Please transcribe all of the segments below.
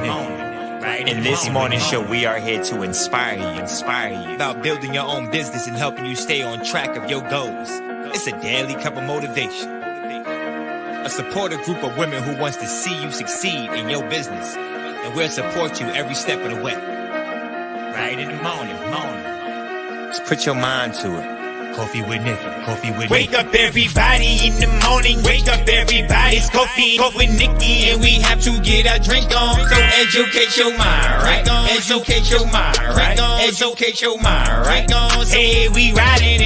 In this morning show, we are here to inspire you about building your own business and helping you stay on track of your goals. It's a daily cup of motivation. A supportive group of women who wants to see you succeed in your business, and we'll support you every step of the way. Right in the morning. Just put your mind to it. Coffee with Nikkie. Wake up everybody in the morning. Wake up everybody. It's coffee with Nikkie, and we have to get our drink on. So educate your mind, right? Educate your mind, right? Educate your mind, right? Hey, we riding,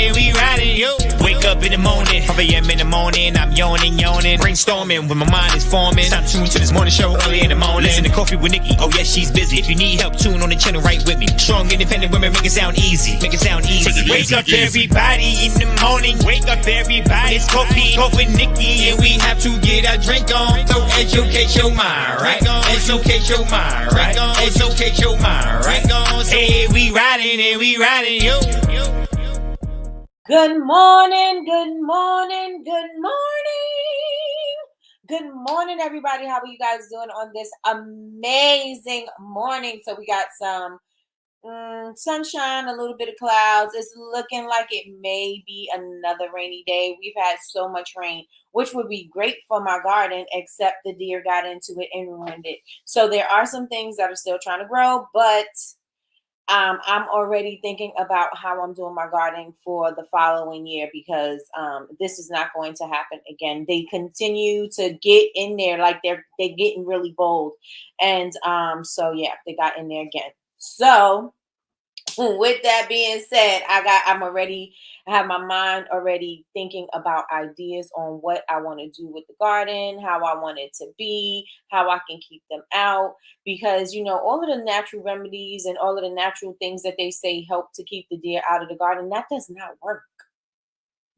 yo. Wake up in the morning, 5 a.m. in the morning. I'm yawning, brainstorming when my mind is forming. Stop tuned to this morning show early in the morning. Listen to Coffee with Nikkie. Oh yes, she's busy. If you need help, tune on the channel right with me. Strong, independent women, make it sound easy. Wake up everybody in the morning. Wake up everybody. It's coffee with Nikkie, and we have to get our drink on. So educate your mind, right? Educate your mind, right? Educate your mind, right? Hey, we riding, yo. Good morning, everybody. How are you guys doing on this amazing morning? So we got some sunshine, a little bit of clouds. It's looking like it may be another rainy day. We've had so much rain, which would be great for my garden, except the deer got into it and ruined it. So there are some things that are still trying to grow, but I'm already thinking about how I'm doing my gardening for the following year, because this is not going to happen again. They continue to get in there, like they're getting really bold, and so yeah, they got in there again. So with that being said, I have my mind already thinking about ideas on what I want to do with the garden, how I want it to be, how I can keep them out, because all of the natural remedies and all of the natural things that they say help to keep the deer out of the garden, that does not work.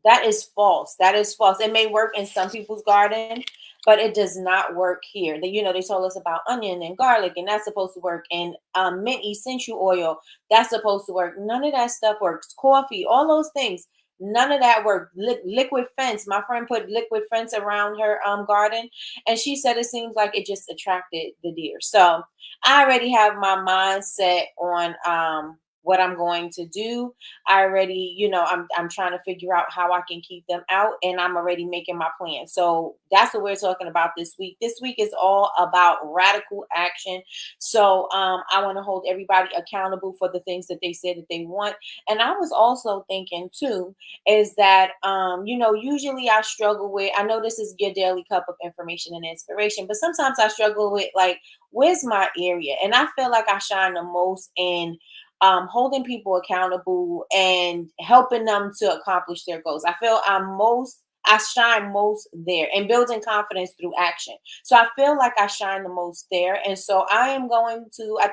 That is false. It may work in some people's garden, but it does not work here. They told us about onion and garlic, and that's supposed to work. And mint essential oil, that's supposed to work. None of that stuff works. Coffee, all those things, none of that worked. Liquid fence. My friend put liquid fence around her garden, and she said it seems like it just attracted the deer. So I already have my mind set on what I'm going to do. I already, I'm trying to figure out how I can keep them out, and I'm already making my plan. So that's what we're talking about this week. This week is all about radical action. So I want to hold everybody accountable for the things that they said that they want. And I was also thinking too, is that, usually I struggle with, I know this is your daily cup of information and inspiration, but sometimes I struggle with, like, where's my area? And I feel like I shine the most in holding people accountable and helping them to accomplish their goals. I feel I shine most there, and building confidence through action. So I feel like I shine the most there. And so I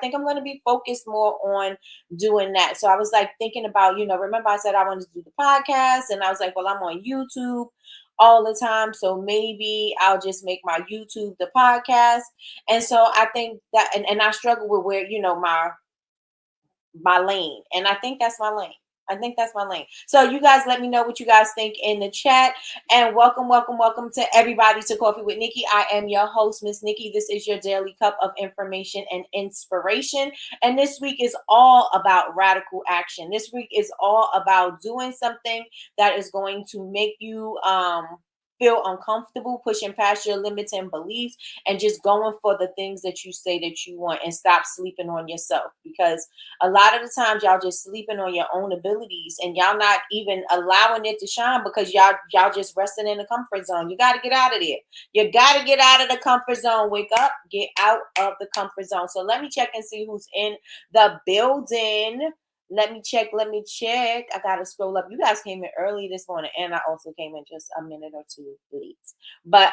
think I'm going to be focused more on doing that. So I was like thinking about, remember I said I wanted to do the podcast, and I was like, well, I'm on YouTube all the time, so maybe I'll just make my YouTube the podcast. And so I think that, and I struggle with where, my lane, and I think that's my lane. So you guys let me know what you guys think in the chat, and welcome to everybody to Coffee with Nikkie. I am your host, Miss Nikkie. This is your daily cup of information and inspiration, and this week is all about radical action. This week is all about doing something that is going to make you feel uncomfortable, pushing past your limits and beliefs, and just going for the things that you say that you want, and stop sleeping on yourself, because a lot of the times y'all just sleeping on your own abilities, and y'all not even allowing it to shine because y'all just resting in the comfort zone. You got to get out of there. You got to get out of the comfort zone. Wake up, get out of the comfort zone. So let me check and see who's in the building. Let me check. I got to scroll up. You guys came in early this morning, and I also came in just a minute or two late. But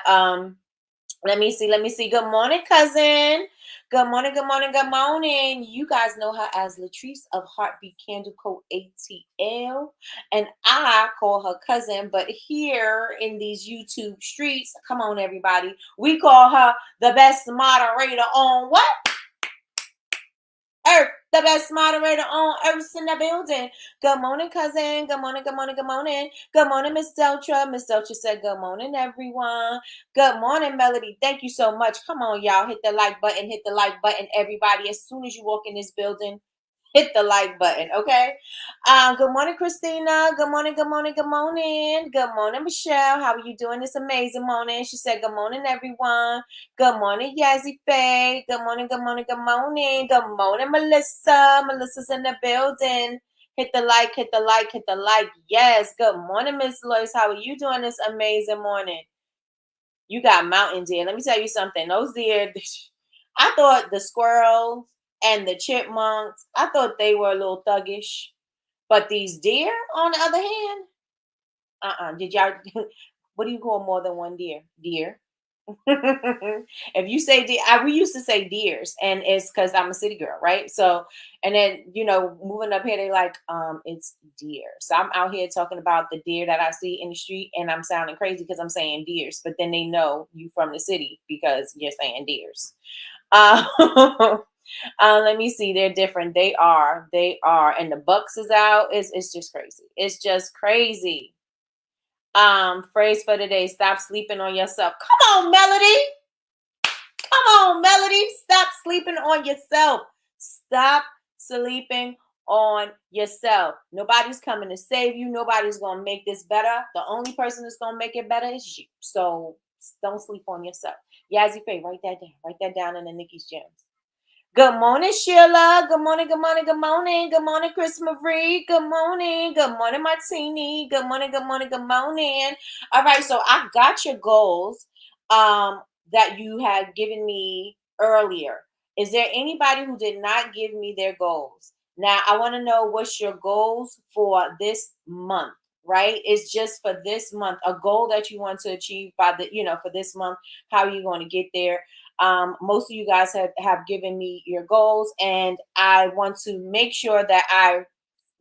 let me see. Good morning, cousin. Good morning. You guys know her as Latrice of Heartbeat Candle Co. ATL, and I call her cousin. But here in these YouTube streets, come on, everybody, we call her the best moderator on what? Earth. the best moderator on earth in the building. Good morning, cousin. Good morning, good morning, good morning. Good morning, Miss Deltra. Miss Deltra said, good morning, everyone. Good morning, Melody. Thank you so much. Come on, y'all. Hit the like button. Hit the like button, everybody. As soon as you walk in this building, hit the like button, okay? Good morning, Christina. Good morning, good morning, good morning. Good morning, Michelle. How are you doing this amazing morning? She said, good morning, everyone. Good morning, Yazzie Faye. Good morning, good morning, good morning. Good morning, Melissa. Melissa's in the building. Hit the like, hit the like, hit the like. Yes. Good morning, Miss Lois. How are you doing this amazing morning? You got mountain deer. Let me tell you something. Those deer, I thought the squirrels and the chipmunks, I thought they were a little thuggish. But these deer, on the other hand, did y'all, what do you call more than one deer? Deer. If you say deer, we used to say deers, and it's because I'm a city girl, right? So, and then moving up here, they like it's deer. So I'm out here talking about the deer that I see in the street, and I'm sounding crazy because I'm saying deers, but then they know you from the city because you're saying deers. Let me see. They're different. They are, and the bucks is out. It's just crazy. It's just crazy. Phrase for today: stop sleeping on yourself. Come on, Melody. Come on, Melody. Stop sleeping on yourself. Stop sleeping on yourself. Nobody's coming to save you. Nobody's going to make this better. The only person that's going to make it better is you. So don't sleep on yourself. Yazzie Faye, write that down. Write that down in the Nikkie's Gems. Good morning, Sheila. Good morning, good morning, good morning. Good morning, Chris Marie. Good morning. Good morning, Martini. Good morning, good morning, good morning. All right, so I got your goals that you had given me earlier. Is there anybody who did not give me their goals? Now, I want to know what's your goals for this month, right? It's just for this month, a goal that you want to achieve by for this month. How are you going to get there? Most of you guys have given me your goals, and I want to make sure that I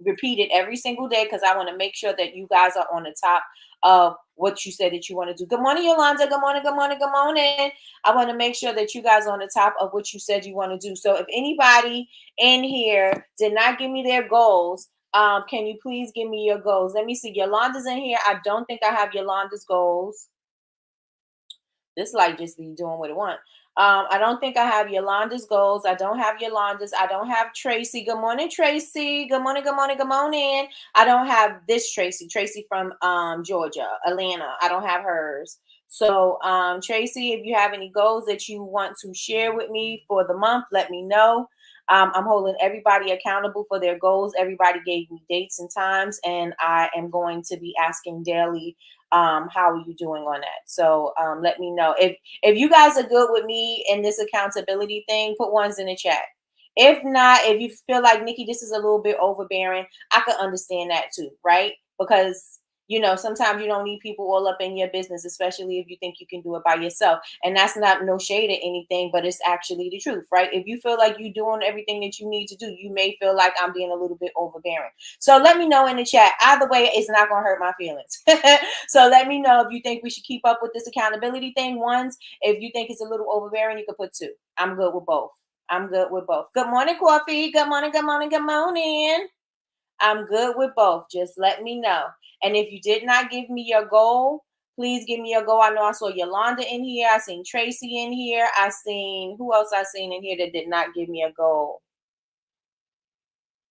repeat it every single day because I want to make sure that you guys are on the top of what you said that you want to do. Good morning, Yolanda. Good morning, good morning, good morning. I want to make sure that you guys are on the top of what you said you want to do. So if anybody in here did not give me their goals, can you please give me your goals? Let me see. Yolanda's in here. I don't think I have Yolanda's goals. This light just be doing what it wants. I don't think I have Yolanda's goals. I don't have Yolanda's. I don't have Tracy. Good morning, Tracy. Good morning, good morning, good morning. I don't have this Tracy. Tracy from Georgia, Atlanta. I don't have hers. So, Tracy, if you have any goals that you want to share with me for the month, let me know. I'm holding everybody accountable for their goals. Everybody gave me dates and times, and I am going to be asking daily, how are you doing on that? So let me know. If you guys are good with me in this accountability thing, put ones in the chat. If not, if you feel like, Nikki, this is a little bit overbearing, I can understand that too, right? Because sometimes you don't need people all up in your business, especially if you think you can do it by yourself. And that's not no shade or anything, but it's actually the truth, right? If you feel like you're doing everything that you need to do, you may feel like I'm being a little bit overbearing. So let me know in the chat. Either way, it's not going to hurt my feelings. So let me know if you think we should keep up with this accountability thing. Ones, if you think it's a little overbearing, you can put two. I'm good with both. I'm good with both. Good morning, Coffee. Good morning, good morning, good morning. I'm good with both. Just let me know. And if you did not give me your goal, please give me your goal. I know I saw Yolanda in here. I seen Tracy in here. I seen, who else I seen in here that did not give me a goal?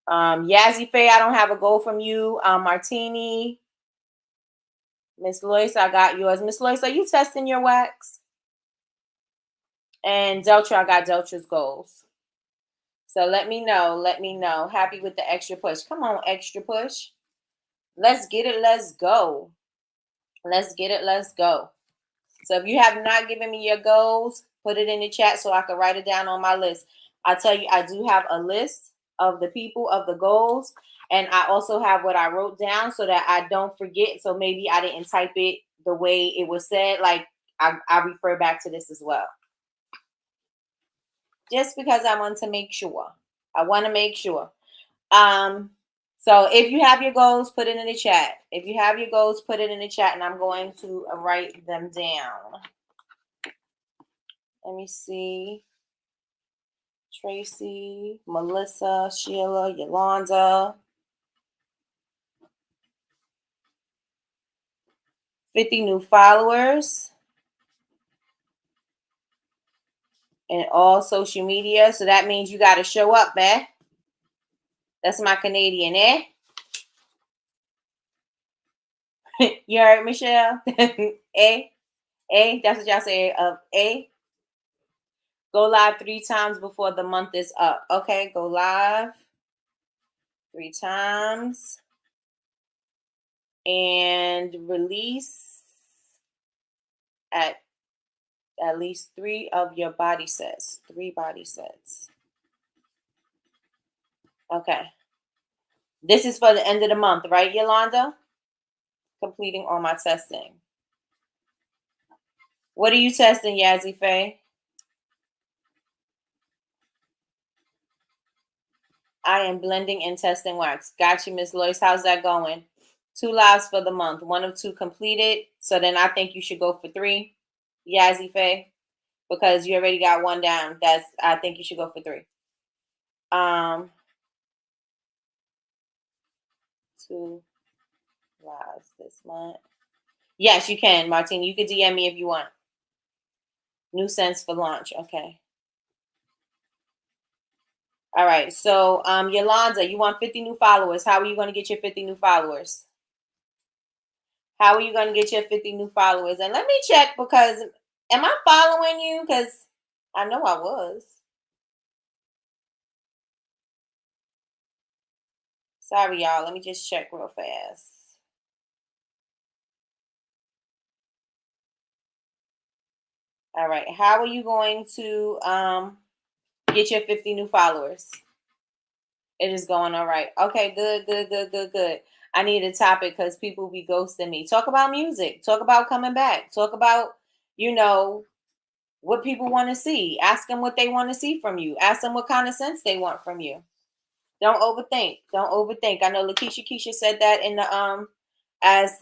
Yazzie Faye, I don't have a goal from you. Martini. Miss Lois, I got yours. Miss Lois, are you testing your wax? And Deltra, I got Deltra's goals. So let me know. Let me know. Happy with the extra push. Come on, extra push. Let's get it. Let's go. Let's get it. Let's go. So if you have not given me your goals, put it in the chat so I can write it down on my list. I tell you, I do have a list of the people, of the goals. And I also have what I wrote down so that I don't forget. So maybe I didn't type it the way it was said. Like I refer back to this as well. Just because I want to make sure. I want to make sure. So if you have your goals, put it in the chat. If you have your goals, put it in the chat, and I'm going to write them down. Let me see. Tracy, Melissa, Sheila, Yolanda. 50 new followers in all social media. So that means you got to show up, man. That's my Canadian, eh? You heard, Michelle? A? A? That's what y'all say, A? Go live 3 times before the month is up. Okay, go live 3 times. And release at least 3 of your body sets. 3 body sets. Okay. This is for the end of the month, right, Yolanda? Completing all my testing. What are you testing, Yazzie Faye? I am blending and testing wax. Got you, Miss Lois. How's that going? 2 lives for the month. 1 of 2 completed. So then I think you should go for 3, Yazzie Faye, because you already got 1 down. I think you should go for 3. 2 lives this month. Yes, you can, Martine. You can DM me if you want. New sense for launch. Okay. All right. So, Yolanda, you want 50 new followers. How are you going to get your 50 new followers? How are you going to get your 50 new followers? And let me check, because am I following you? Because I know I was. Sorry, y'all. Let me just check real fast. All right. How are you going to get your 50 new followers? It is going all right. Okay, good. I need a topic because people be ghosting me. Talk about music. Talk about coming back. Talk about, what people want to see. Ask them what they want to see from you. Ask them what kind of sense they want from you. Don't overthink. Don't overthink. I know Keisha said that in the as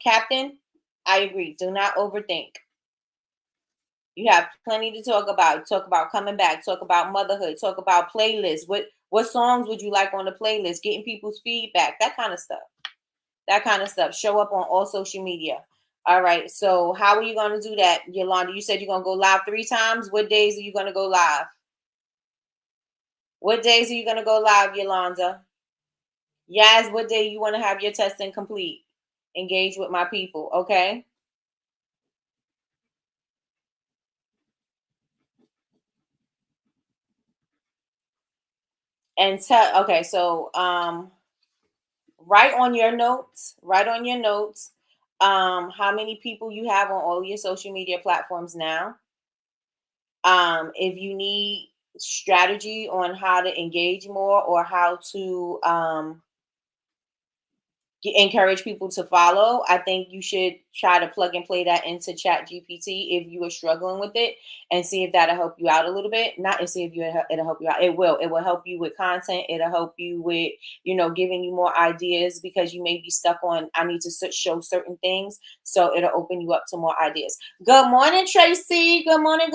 captain. I agree. Do not overthink. You have plenty to talk about. Talk about coming back. Talk about motherhood. Talk about playlists. What songs would you like on the playlist? Getting people's feedback. That kind of stuff. That kind of stuff. Show up on all social media. All right. So how are you going to do that, Yolanda? You said you're going to go live 3 times. What days are you going to go live? What days are you going to go live, Yolanda? Yes. What day you want to have your testing complete? Engage with my people. Okay. And tell. Okay. So write on your notes. How many people you have on all your social media platforms now. If you need strategy on how to engage more or how to encourage people to follow, I think you should try to plug and play that into Chat GPT if you are struggling with it, and see if that'll help you out a little bit. Not to see if it'll help you out. It will. It will help you with content. It'll help you with, giving you more ideas, because you may be stuck on, I need to show certain things. So it'll open you up to more ideas. Good morning, Tracy. Good morning.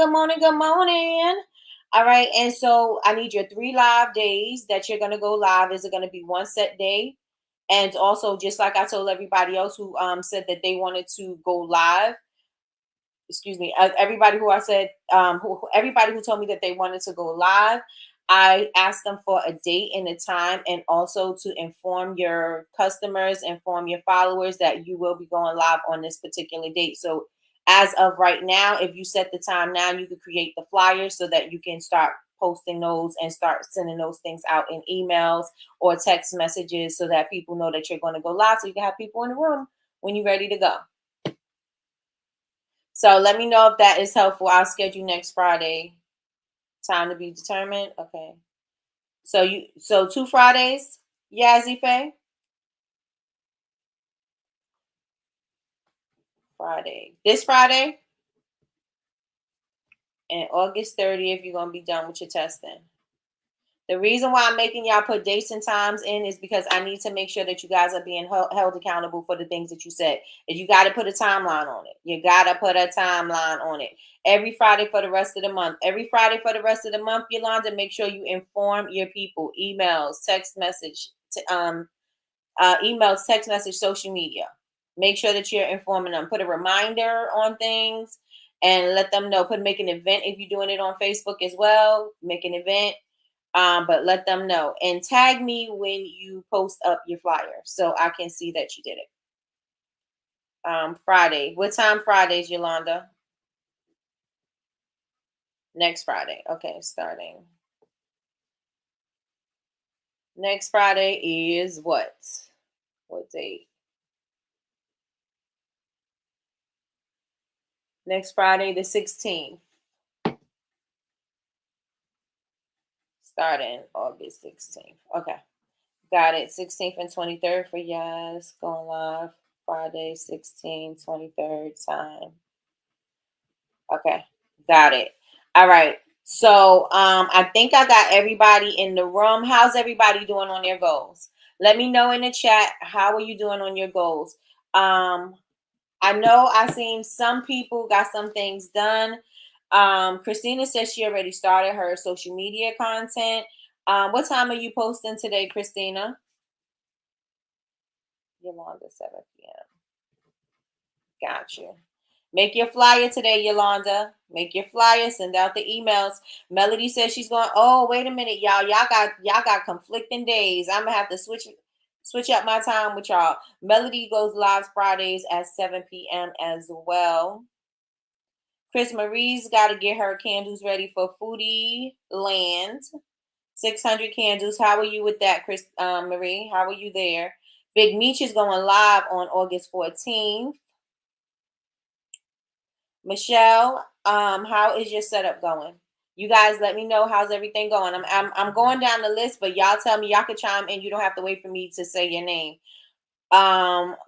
All right. And so I need your 3 live days that you're going to go live. Is it going to be 1 set day? And also, just like I told everybody else who said that they wanted to go live, everybody who I said, everybody who told me that they wanted to go live, I asked them for a date and a time, and also to inform your customers, inform your followers that you will be going live on this particular date. So as of right now, if you set the time now, you could create the flyers so that you can start posting those and start sending those things out in emails or text messages, so that people know that you're going to go live, so you can have people in the room when you're ready to go. So let me know if that is helpful. I'll schedule next Friday. Time to be determined. Okay. So 2 Fridays, Yazzie Faye? Friday. This Friday? And August 30th, you're going to be done with your testing. The reason why I'm making y'all put dates and times in is because I need to make sure that you guys are being held accountable for the things that you said. And you got to put a timeline on it. You got to put a timeline on it. Every Friday for the rest of the month. Every Friday for the rest of the month, Yolanda, make sure you inform your people. Emails, text message, emails, text message, social media. Make sure that you're informing them. Put a reminder on things and let them know. Make an event if you're doing it on Facebook as well. Make an event. But let them know and tag me when you post up your flyer so I can see that you did it. Friday. What time Fridays, Yolanda? Next Friday. Okay, starting. Next Friday is what? What date? Next Friday, the 16th. Starting August 16th. Okay. Got it. 16th and 23rd for yes. Going live Friday, 16th, 23rd time. Okay. Got it. All right. So I think I got everybody in the room. How's everybody doing on their goals? Let me know in the chat. How are you doing on your goals? I know I seen some people got some things done. Christina says she already started her social media content. What time are you posting today, Christina? Yolanda, 7 p.m. Got you. Make your flyer today, Yolanda. Make your flyer. Send out the emails. Melody says she's going. Oh, wait a minute, y'all. Y'all got conflicting days. I'm gonna have to switch up my time with y'all. Melody goes live Fridays at 7 p.m. as well. Chris Marie's got to get her candles ready for Foodie Land. 600 candles. How are you with that, Chris Marie? How are you there? Big Meech is going live on August 14th. Michelle, how is your setup going? You guys let me know how's everything going. I'm going down the list, but y'all tell me, y'all can chime in. You don't have to wait for me to say your name.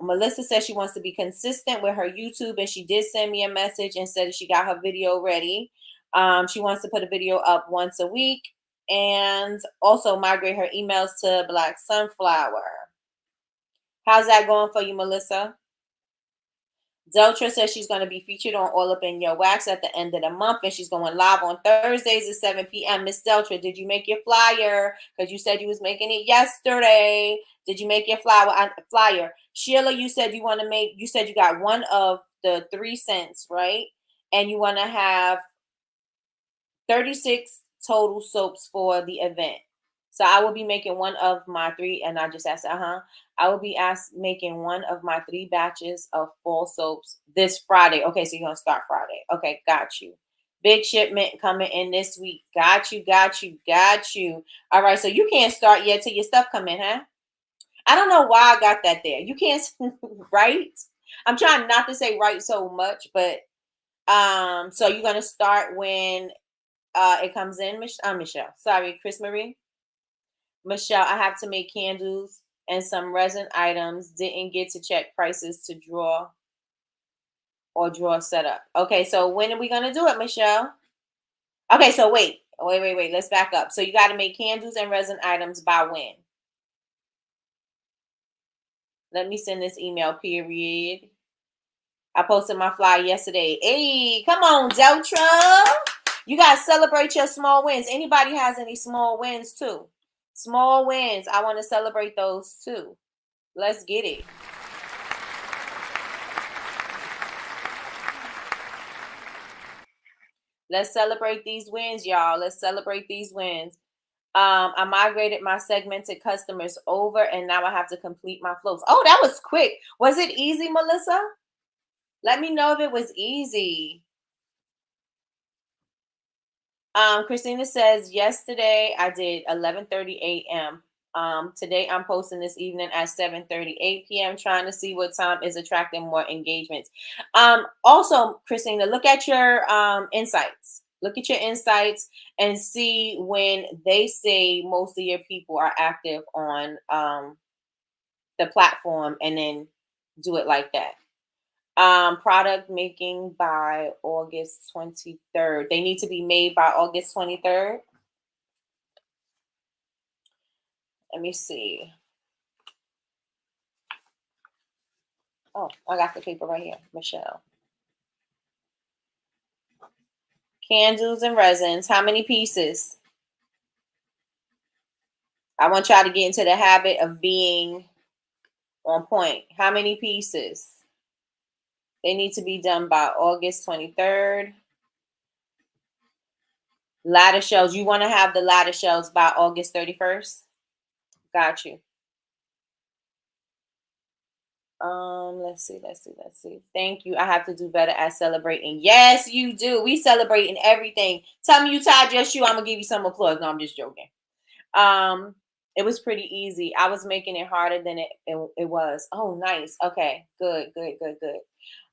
Melissa says she wants to be consistent with her YouTube, and she did send me a message and said she got her video ready. She wants to put a video up once a week and also migrate her emails to Black Sunflower. How's that going for you, Melissa? Deltra says she's going to be featured on All Up in Your Wax at the end of the month, and she's going live on Thursdays at 7 p.m. Miss Deltra, did you make your flyer? Because you said you was making it yesterday. Did you make your flyer? Sheila, you said you want to make. You said you got one of the 3 cents, right? And you want to have 36 total soaps for the event. So I will be making one of my 3, and I just asked, I will be making one of my 3 batches of fall soaps this Friday. Okay, so you're gonna start Friday. Okay, got you. Big shipment coming in this week. Got you. All right, so you can't start yet till your stuff come in, huh? I don't know why I got that there. You can't right? I'm trying not to say right so much, but so you're gonna start when it comes in, Michelle. Sorry, Chris Marie. Michelle, I have to make candles and some resin items. Didn't get to check prices to draw setup. Okay, so when are we gonna do it, Michelle? Okay, so wait. Let's back up. So you got to make candles and resin items by when? Let me send this email. Period. I posted my flyer yesterday. Hey, come on, Deltra. You guys celebrate your small wins. Anybody has any small wins too? Small wins. I want to celebrate those too. Let's get it. Let's celebrate these wins, y'all. Let's celebrate these wins. I migrated my segmented customers over, and now I have to complete my flows. Oh, that was quick. Was it easy, Melissa? Let me know if it was easy. Christina says, yesterday I did 11:30 a.m. Today I'm posting this evening at 7:38 p.m. trying to see what time is attracting more engagements. Also, Christina, look at your insights. Look at your insights and see when they say most of your people are active on the platform, and then do it like that. Product making by August 23rd. They need to be made by August 23rd. Let me see. Oh, I got the paper right here. Michelle. Candles and resins. How many pieces? I want y'all to get into the habit of being on point. How many pieces? They need to be done by August 23rd. Ladder shells. You want to have the ladder shells by August 31st? Got you. Let's see. Thank you. I have to do better at celebrating. Yes, you do. We celebrating everything. Tell me you tied your shoe. I'm gonna give you some applause. No, I'm just joking. It was pretty easy. I was making it harder than it was. Oh, nice. Okay, good.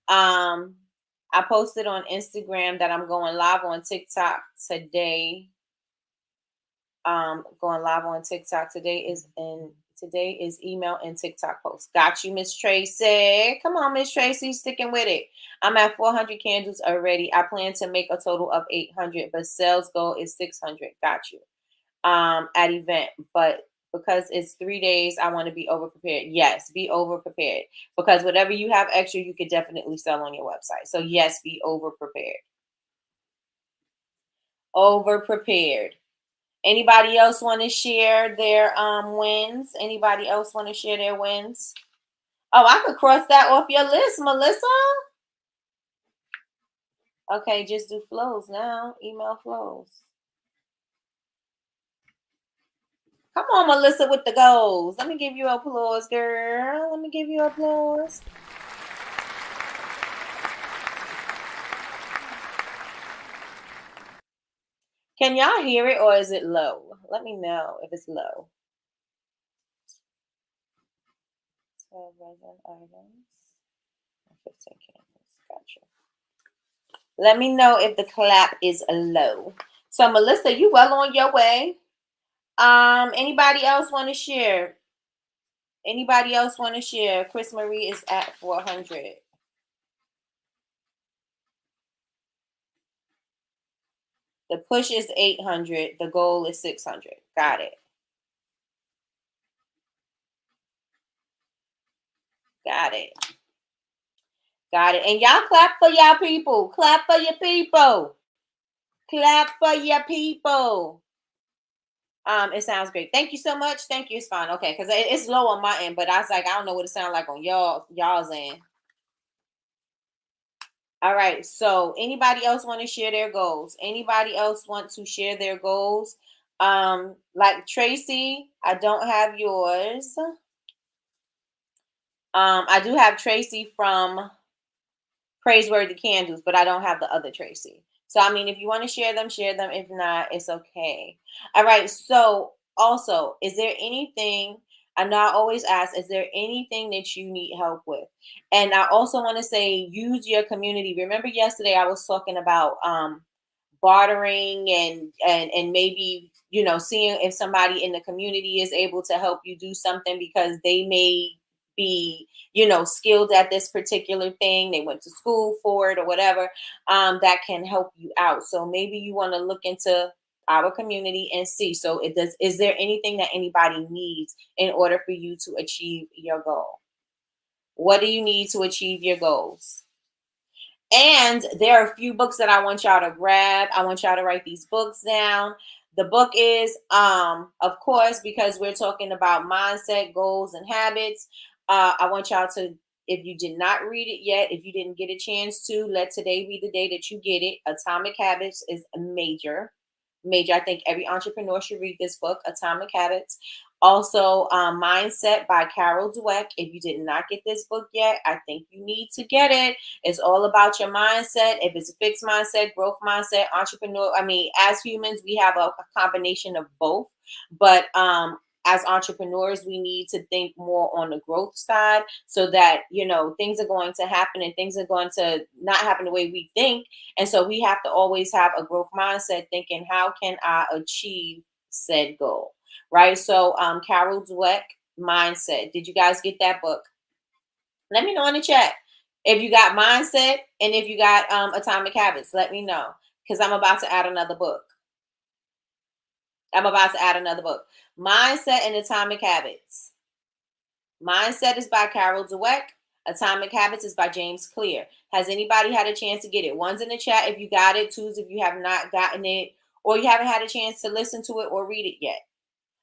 I posted on Instagram that I'm going live on TikTok today. Going live on TikTok today is email and TikTok post. Got you, Miss Tracy. Come on, Miss Tracy, sticking with it. I'm at 400 candles already. I plan to make a total of 800, but sales goal is 600. Got you. At event, but because it's 3 days, I want to be over prepared. Yes, be over prepared, because whatever you have extra, you could definitely sell on your website. So yes, be over prepared. Over prepared. Anybody else want to share their wins? Anybody else want to share their wins? Oh, I could cross that off your list, Melissa. Okay, just do flows now. Email flows. Come on, Melissa, with the goals. Let me give you applause, girl. Let me give you applause. Can y'all hear it, or is it low? Let me know if it's low. 12 resin items. 15 candles. Gotcha. Let me know if the clap is low. So, Melissa, you well on your way. Anybody else want to share? Anybody else want to share? Chris Marie is at 400. The push is 800. The goal is 600. Got it. Got it. Got it. And y'all clap for y'all people. Clap for your people. Clap for your people. It sounds great. Thank you so much. Thank you. It's fine. Okay, because it's low on my end, but I was like, I don't know what it sounds like on y'all's end. All right. So anybody else want to share their goals? Anybody else want to share their goals? Like Tracy, I don't have yours. I do have Tracy from Praiseworthy Candles, but I don't have the other Tracy. So, I mean, if you want to share them, share them. If not, it's okay. All right. So, also, is there anything, I know I always ask, is there anything that you need help with? And I also want to say, use your community. Remember yesterday I was talking about bartering and maybe, seeing if somebody in the community is able to help you do something because they may be skilled at this particular thing, they went to school for it or whatever, that can help you out. So maybe you want to look into our community and see, so is there anything that anybody needs in order for you to achieve your goal? What do you need to achieve your goals? And there are a few books that I want y'all to grab. I want y'all to write these books down. The book is, of course, because we're talking about mindset, goals, and habits. I want y'all to, if you did not read it yet, if you didn't get a chance to, let today be the day that you get it. Atomic Habits is major. I think every entrepreneur should read this book, Atomic Habits. Also, Mindset by Carol Dweck. If you did not get this book yet, I think you need to get it. It's all about your mindset. If it's a fixed mindset, growth mindset, entrepreneur. I mean, as humans, we have a combination of both. But as entrepreneurs, we need to think more on the growth side so that, things are going to happen and things are going to not happen the way we think. And so we have to always have a growth mindset, thinking, how can I achieve said goal? Right. So Carol Dweck, Mindset. Did you guys get that book? Let me know in the chat if you got Mindset and if you got Atomic Habits. Let me know, because I'm about to add another book. I'm about to add another book. Mindset and Atomic Habits. Mindset is by Carol Dweck. Atomic Habits is by James Clear. Has anybody had a chance to get it? One's in the chat if you got it. Two's if you have not gotten it, or you haven't had a chance to listen to it or read it yet.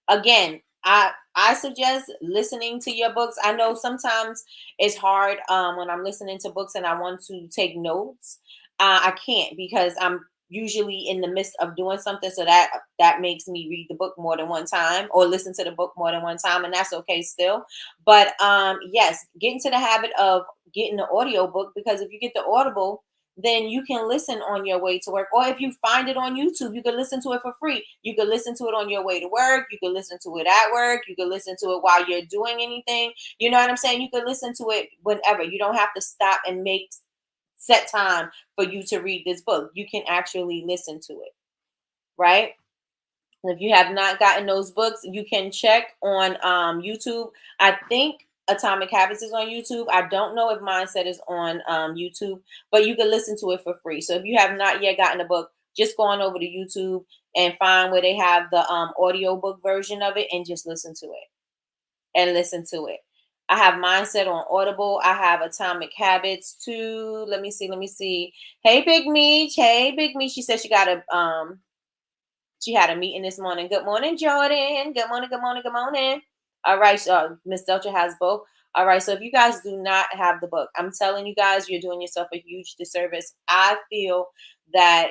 Again, I suggest listening to your books. I know sometimes it's hard when I'm listening to books and I want to take notes. I can't because I'm usually in the midst of doing something, so that makes me read the book more than one time or listen to the book more than one time, and that's okay still. But yes, get into the habit of getting the audio book, because if you get the Audible, then you can listen on your way to work. Or if you find it on YouTube, you can listen to it for free. You can listen to it on your way to work. You can listen to it at work. You can listen to it while you're doing anything. You know what I'm saying? You can listen to it whenever. You don't have to stop and make set time for you to read this book. You can actually listen to it, right? If you have not gotten those books, you can check on YouTube. I think Atomic Habits is on YouTube. I don't know if Mindset is on YouTube, but you can listen to it for free. So if you have not yet gotten a book, just go on over to YouTube and find where they have the audio book version of it and just listen to it and listen to it. I have Mindset on Audible. I have Atomic Habits too. Let me see. Hey, Big Meech. Hey, Big Meech. She said she had a meeting this morning. Good morning, Jordan. Good morning, good morning, good morning. All right, so Miss Delta has both. All right, so if you guys do not have the book, I'm telling you guys, you're doing yourself a huge disservice. I feel that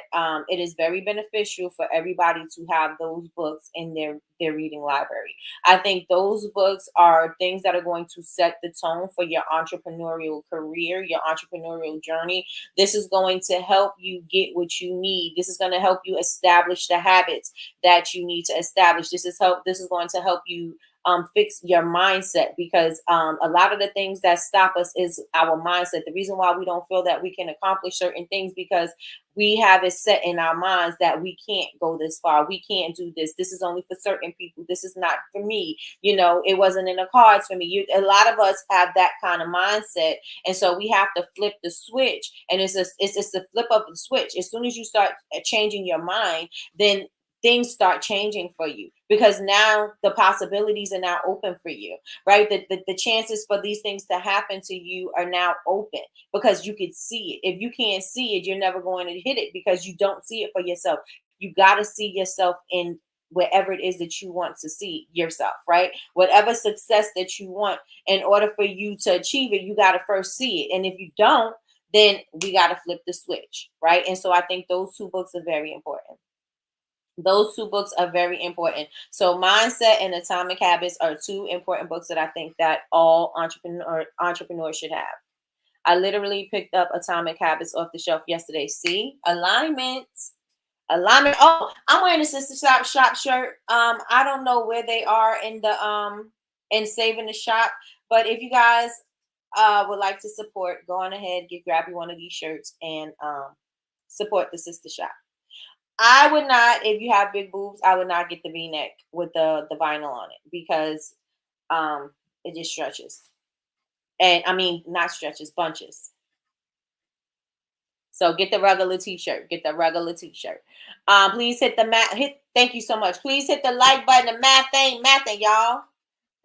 it is very beneficial for everybody to have those books in their reading library. I think those books are things that are going to set the tone for your entrepreneurial career, your entrepreneurial journey. This is going to help you get what you need. This is going to help you establish the habits that you need to establish. This is going to help you fix your mindset, because a lot of the things that stop us is our mindset. The reason why we don't feel that we can accomplish certain things, because we have it set in our minds that we can't go this far. We can't do this. This is only for certain people. This is not for me. You know, it wasn't in the cards for me. A lot of us have that kind of mindset. And so we have to flip the switch. And it's the flip of the switch. As soon as you start changing your mind, then things start changing for you, because now the possibilities are now open for you, right? The chances for these things to happen to you are now open, because you can see it. If you can't see it, you're never going to hit it, because you don't see it for yourself. You got to see yourself in wherever it is that you want to see yourself, right? Whatever success that you want, in order for you to achieve it, you got to first see it. And if you don't, then we got to flip the switch, right? And so I think those two books are very important. Those two books are very important. So Mindset and Atomic Habits are two important books that I think that all entrepreneurs should have. I literally picked up Atomic Habits off the shelf yesterday. See? Alignment. Oh, I'm wearing a Sister Shop shirt. I don't know where they are in the in Saving the Shop, but if you guys would like to support, go on ahead, grab you one of these shirts and support the Sister Shop. I would not, if you have big boobs, I would not get the V-neck with the vinyl on it, because it just stretches. And I mean, not stretches, bunches. So get the regular t-shirt. Get the regular t-shirt. Please hit the thank you so much. Please hit the like button. The math ain't mathin', y'all.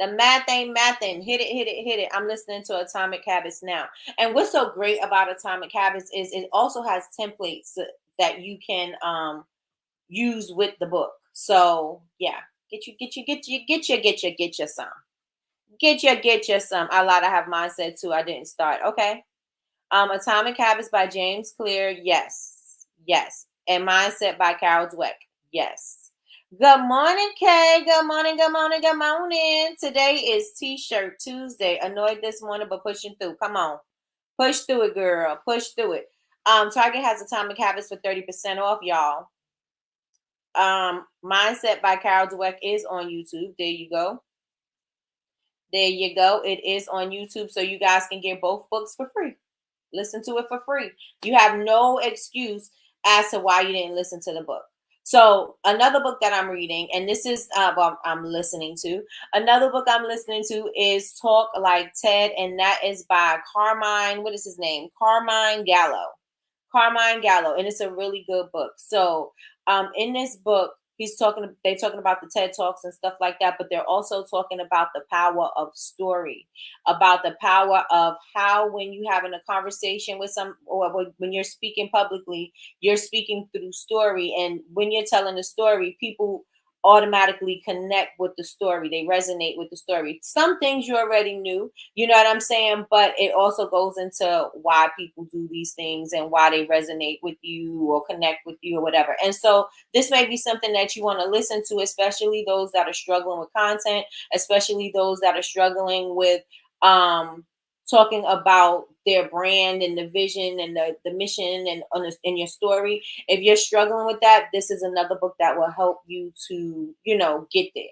The math ain't mathin'. Hit it, hit it, hit it. I'm listening to Atomic Habits now. And what's so great about Atomic Habits is it also has templates that you can use with the book. So yeah, get you some. Get you some. I lied, I have Mindset too. I didn't start. Okay. Atomic Habits by James Clear. Yes. Yes. And Mindset by Carol Dweck. Yes. Good morning, Kay. Good morning, good morning, good morning. Today is T-shirt Tuesday. Annoyed this morning, but pushing through. Come on. Push through it, girl. Push through it. Target has Atomic Habits for 30% off, y'all. Mindset by Carol Dweck is on YouTube. There you go. There you go. It is on YouTube, so you guys can get both books for free. Listen to it for free. You have no excuse as to why you didn't listen to the book. So another book that I'm reading, and this is I'm listening to. Another book I'm listening to is Talk Like Ted, and that is by Carmine. What is his name? Carmine Gallo. Carmine Gallo, and it's a really good book. So in this book, they're talking about the TED Talks and stuff like that, but they're also talking about the power of story, about the power of how when you having a conversation with some, or when you're speaking publicly, you're speaking through story. And when you're telling a story, people automatically connect with the story. They resonate with the story. Some things you already knew, you know what I'm saying? But it also goes into why people do these things and why they resonate with you or connect with you or whatever. And so this may be something that you want to listen to, especially those that are struggling with content, especially those that are struggling with talking about their brand and the vision and the mission and in your story. If you're struggling with that, this is another book that will help you to, get there.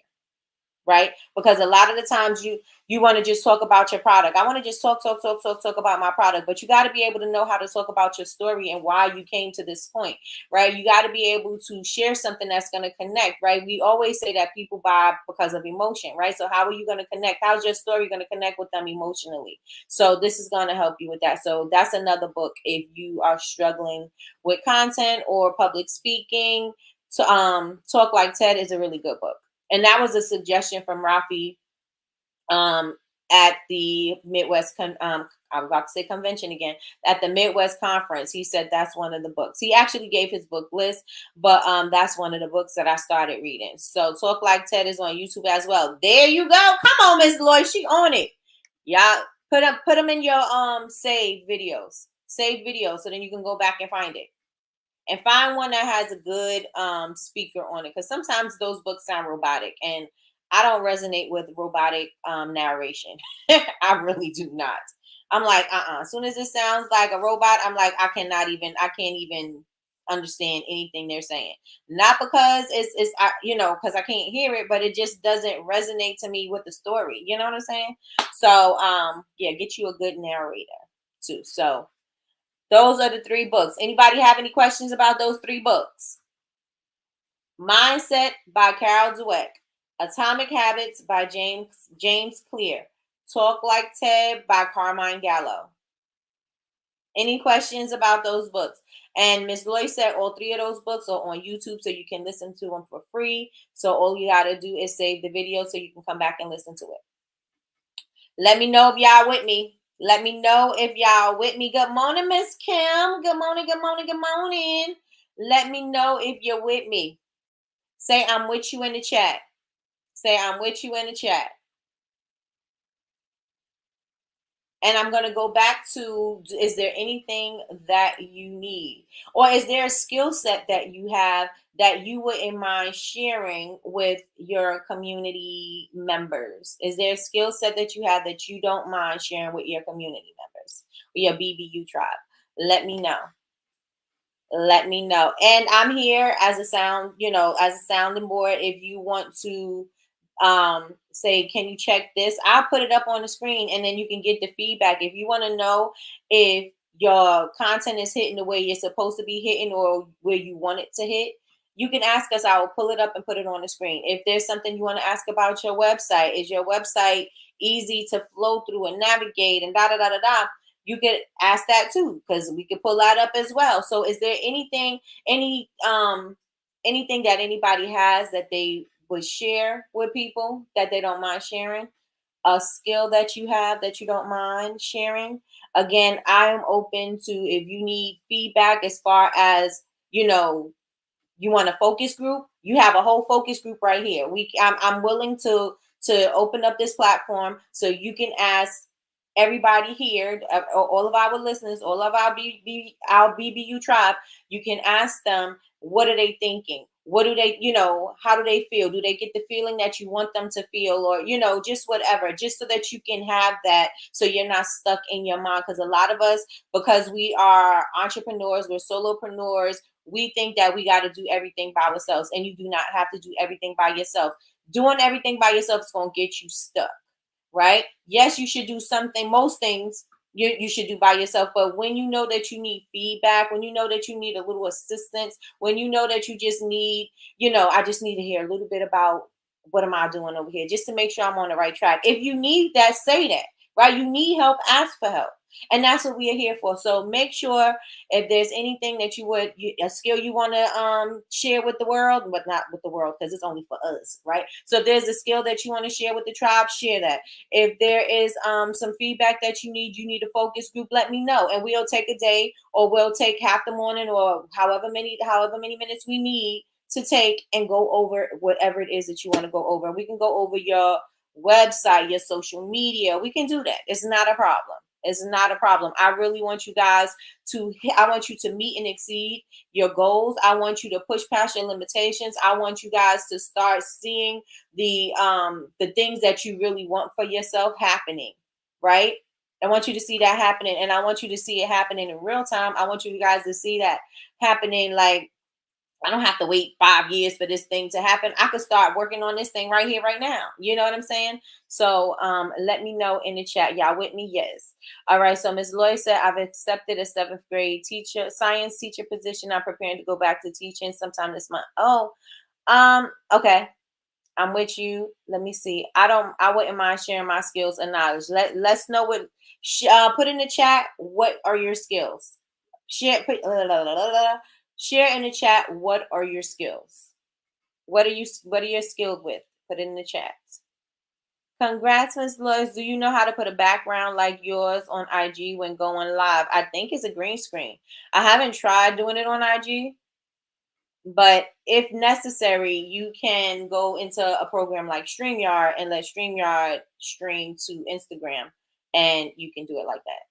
Right? Because a lot of the times you want to just talk about your product. I want to just talk about my product, but you got to be able to know how to talk about your story and why you came to this point, right? You got to be able to share something that's going to connect, right? We always say that people buy because of emotion, right? So how are you going to connect? How's your story going to connect with them emotionally? So this is going to help you with that. So that's another book if you are struggling with content or public speaking. So Talk Like TED is a really good book. And that was a suggestion from Rafi at the Midwest. I was about to say convention again. At the Midwest conference, he said that's one of the books. He actually gave his book list, but that's one of the books that I started reading. So Talk Like TED is on YouTube as well. There you go. Come on, Miss Lloyd, she on it. Y'all put them in your saved videos, so then you can go back and find it. And find one that has a good speaker on it, because sometimes those books sound robotic, and I don't resonate with robotic narration. I really do not. I'm like, as soon as it sounds like a robot, I'm like, I can't even understand anything they're saying. Not because because I can't hear it, but it just doesn't resonate to me with the story. You know what I'm saying? So yeah, get you a good narrator too. So those are the 3 books. Anybody have any questions about those 3 books? Mindset by Carol Dweck. Atomic Habits by James Clear. Talk Like TED by Carmine Gallo. Any questions about those books? And Miss Lloyd said all 3 of those books are on YouTube, so you can listen to them for free. So all you got to do is save the video so you can come back and listen to it. Let me know if y'all with me. Let me know if y'all with me. Good morning, Miss Kim. Good morning, good morning, good morning. Let me know if you're with me. Say I'm with you in the chat. Say I'm with you in the chat. And I'm going to go back to, is there anything that you need? Or is there a skill set that you have that you wouldn't mind sharing with your community members? Is there a skill set that you have that you don't mind sharing with your community members, or your BBU tribe? Let me know. Let me know. And I'm here as a as a sounding board. If you want to say, can you check this? I'll put it up on the screen, and then you can get the feedback. If you want to know if your content is hitting the way you're supposed to be hitting or where you want it to hit, you can ask us. I will pull it up and put it on the screen. If there's something you want to ask about your website, is your website easy to flow through and navigate and da da da da da, you could ask that too, because we could pull that up as well. So is there anything that anybody has that they would share with people that they don't mind sharing? A skill that you have that you don't mind sharing? Again, I am open to, if you need feedback as far as you want a focus group, you have a whole focus group right here. I'm willing to open up this platform so you can ask everybody here, all of our listeners, all of our BBU tribe. You can ask them, what are they thinking? What do they, how do they feel? Do they get the feeling that you want them to feel, or, just whatever, just so that you can have that, so you're not stuck in your mind. Because a lot of us, because we are entrepreneurs, we're solopreneurs, we think that we got to do everything by ourselves, and you do not have to do everything by yourself. Doing everything by yourself is going to get you stuck, right? Yes, you should do something. Most things you should do by yourself. But when you know that you need feedback, when you know that you need a little assistance, when you know that you just need, I just need to hear a little bit about what am I doing over here, just to make sure I'm on the right track. If you need that, say that. right? You need help, ask for help. And that's what we are here for. So make sure if there's anything that a skill you want to share with the world, but not with the world because it's only for us, right? So if there's a skill that you want to share with the tribe, share that. If there is some feedback that you need a focus group, let me know, and we'll take a day, or we'll take half the morning, or however many minutes we need to take and go over whatever it is that you want to go over. We can go over your website, your social media. We can do that. It's not a problem. It's not a problem. I really want you guys I want you to meet and exceed your goals. I want you to push past your limitations. I want you guys to start seeing the things that you really want for yourself happening, right? I want you to see that happening, and I want you to see it happening in real time. I want you guys to see that happening. Like, I don't have to wait 5 years for this thing to happen. I could start working on this thing right here, right now. You know what I'm saying? So let me know in the chat. Y'all with me? Yes. All right. So Ms. Lloyd said, I've accepted a 7th grade science teacher position. I'm preparing to go back to teaching sometime this month. Oh, okay. I'm with you. Let me see. I wouldn't mind sharing my skills and knowledge. Let's know put in the chat, what are your skills? Share in the chat, what are your skills? What are you skilled with? Put it in the chat. Congrats, Ms. Lois. Do you know how to put a background like yours on IG when going live? I think it's a green screen. I haven't tried doing it on IG, but if necessary, you can go into a program like StreamYard and let StreamYard stream to Instagram, and you can do it like that.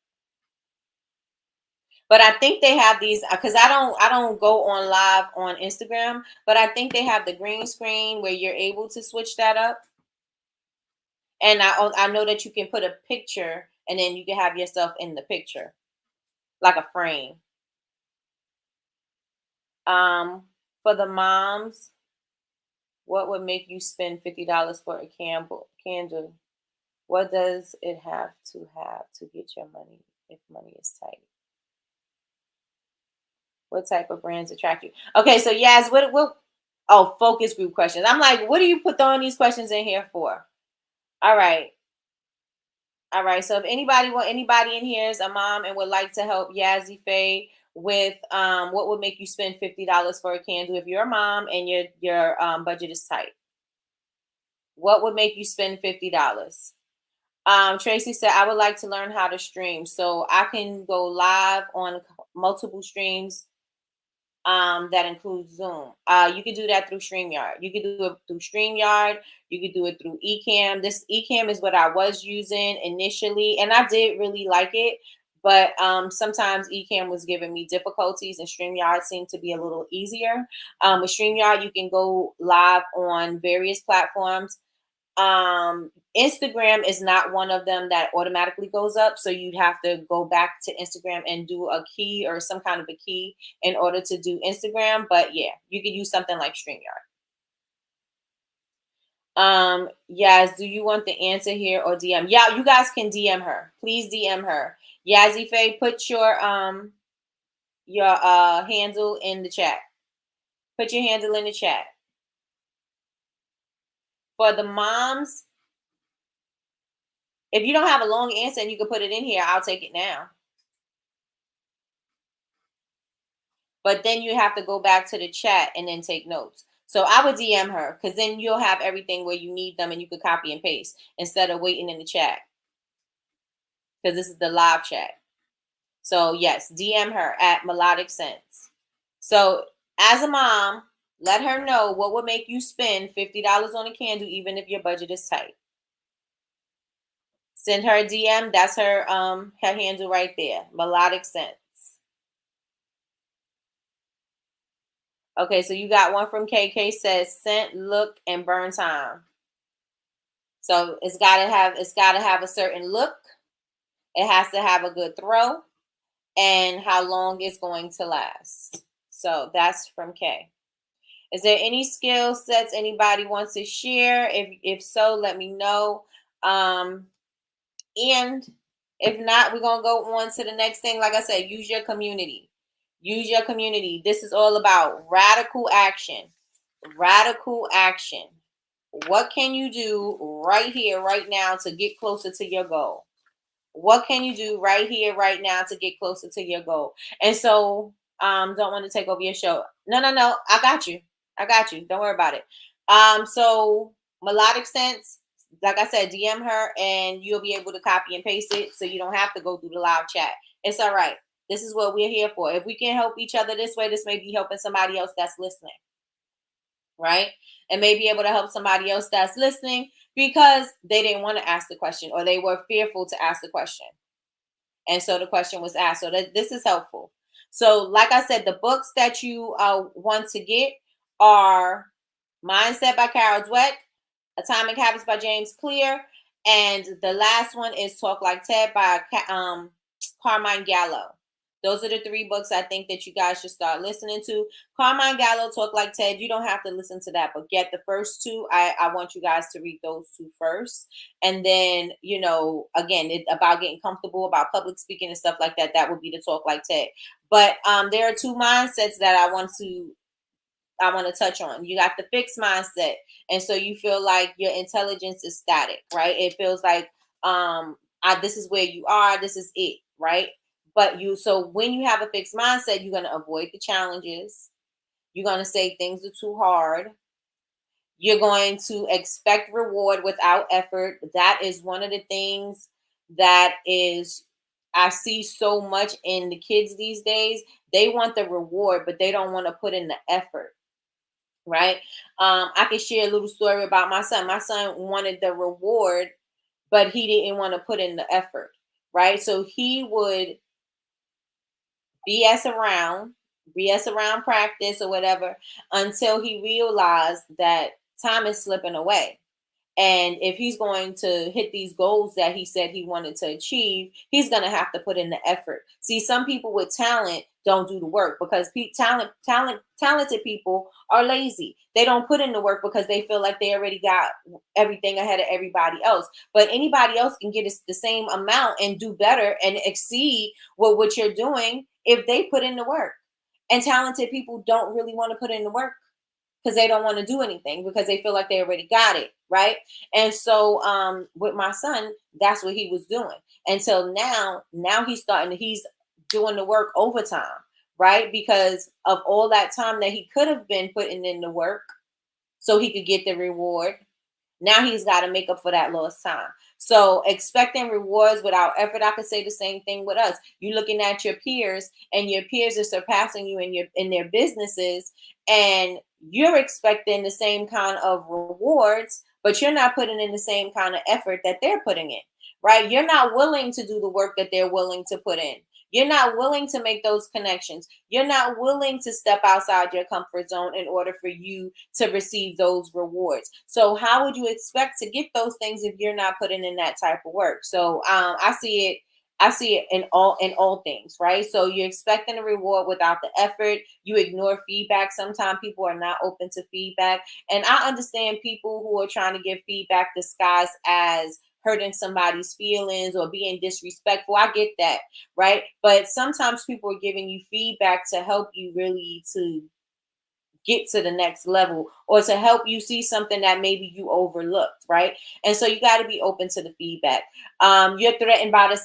But I think they have these, because I don't go on live on Instagram, but I think they have the green screen where you're able to switch that up. And I know that you can put a picture, and then you can have yourself in the picture, like a frame. For the moms, what would make you spend $50 for a candle? What does it have to get your money if money is tight? What type of brands attract you? Okay, so yes, oh, focus group questions. I'm like, what do you put throwing these questions in here for? All right. All right. So if anybody in here is a mom and would like to help Yazzie Faye with what would make you spend $50 for a candle if you're a mom and your budget is tight. What would make you spend $50? Tracy said, I would like to learn how to stream. So I can go live on multiple streams that includes Zoom. You can do that through StreamYard. You can do it through StreamYard. You can do it through Ecamm. This Ecamm is what I was using initially, and I did really like it. But sometimes Ecamm was giving me difficulties, and StreamYard seemed to be a little easier. With StreamYard, you can go live on various platforms. Instagram is not one of them that automatically goes up, so you'd have to go back to Instagram and do a key or some kind of a key in order to do Instagram. But yeah, you could use something like StreamYard. Yes, do you want the answer here or DM? Yeah, you guys can DM her. Please DM her. Yazzie Faye, put your handle in the chat. Put your handle in the chat. For the moms, if you don't have a long answer and you can put it in here, I'll take it now. But then you have to go back to the chat and then take notes. So I would DM her, because then you'll have everything where you need them and you could copy and paste instead of waiting in the chat, because this is the live chat. So yes, DM her at Melodic Sense. So as a mom, let her know what would make you spend $50 on a candle even if your budget is tight. Send her a DM. That's her handle right there, Melodic Sense. Okay, so you got one from KK, says scent, look, and burn time. So it's gotta have a certain look. It has to have a good throw, and how long it's going to last. So that's from K. Is there any skill sets anybody wants to share? If so, let me know. And if not, we're gonna go on to the next thing. Like I said, use your community. Use your community. This is all about radical action. Radical action. What can you do right here, right now to get closer to your goal? What can you do right here, right now to get closer to your goal? And so, don't want to take over your show. No, no, no. I got you. I got you. Don't worry about it. So melodic sense, like I said, DM her and you'll be able to copy and paste it so you don't have to go through the live chat. It's all right. This is what we're here for. If we can help each other this way, this may be helping somebody else that's listening, right? And may be able to help somebody else that's listening because they didn't want to ask the question or they were fearful to ask the question. And so the question was asked. So that this is helpful. So, like I said, the books that you want to get are Mindset by Carol Dweck, Atomic Habits by James Clear, and the last one is Talk Like Ted by Carmine Gallo. Those are the three books I think that you guys should start listening to. Carmine Gallo, Talk Like Ted. You don't have to listen to that, but get the first two. I want you guys to read those two first. And then, again, about getting comfortable, about public speaking and stuff like that. That would be the Talk Like Ted. But there are two mindsets that I want to touch on. You got the fixed mindset. And so you feel like your intelligence is static, right? It feels like this is where you are, this is it, right? But so when you have a fixed mindset, you're going to avoid the challenges. You're going to say things are too hard. You're going to expect reward without effort. That is one of the things that I see so much in the kids these days. They want the reward, but they don't want to put in the effort. Right? I can share a little story about my son. My son wanted the reward, but he didn't want to put in the effort. Right? So he would BS around practice or whatever until he realized that time is slipping away. And if he's going to hit these goals that he said he wanted to achieve, he's going to have to put in the effort. See, some people with talent don't do the work because talented people are lazy. They don't put in the work because they feel like they already got everything ahead of everybody else. But anybody else can get the same amount and do better and exceed what you're doing if they put in the work. And talented people don't really want to put in the work because they don't want to do anything because they feel like they already got it, right? And so with my son, that's what he was doing. And so now he's doing the work overtime, right? Because of all that time that he could have been putting in the work so he could get the reward. Now he's got to make up for that lost time. So expecting rewards without effort, I could say the same thing with us. You're looking at your peers and your peers are surpassing you in their businesses and you're expecting the same kind of rewards, but you're not putting in the same kind of effort that they're putting in, right? You're not willing to do the work that they're willing to put in. You're not willing to make those connections. You're not willing to step outside your comfort zone in order for you to receive those rewards. So how would you expect to get those things if you're not putting in that type of work? So I see it in all things, right? So you're expecting a reward without the effort. You ignore feedback. Sometimes people are not open to feedback. And I understand people who are trying to give feedback disguised as hurting somebody's feelings or being disrespectful. I get that, right? But sometimes people are giving you feedback to help you really to get to the next level or to help you see something that maybe you overlooked, right? And so you got to be open to the feedback. You're threatened by the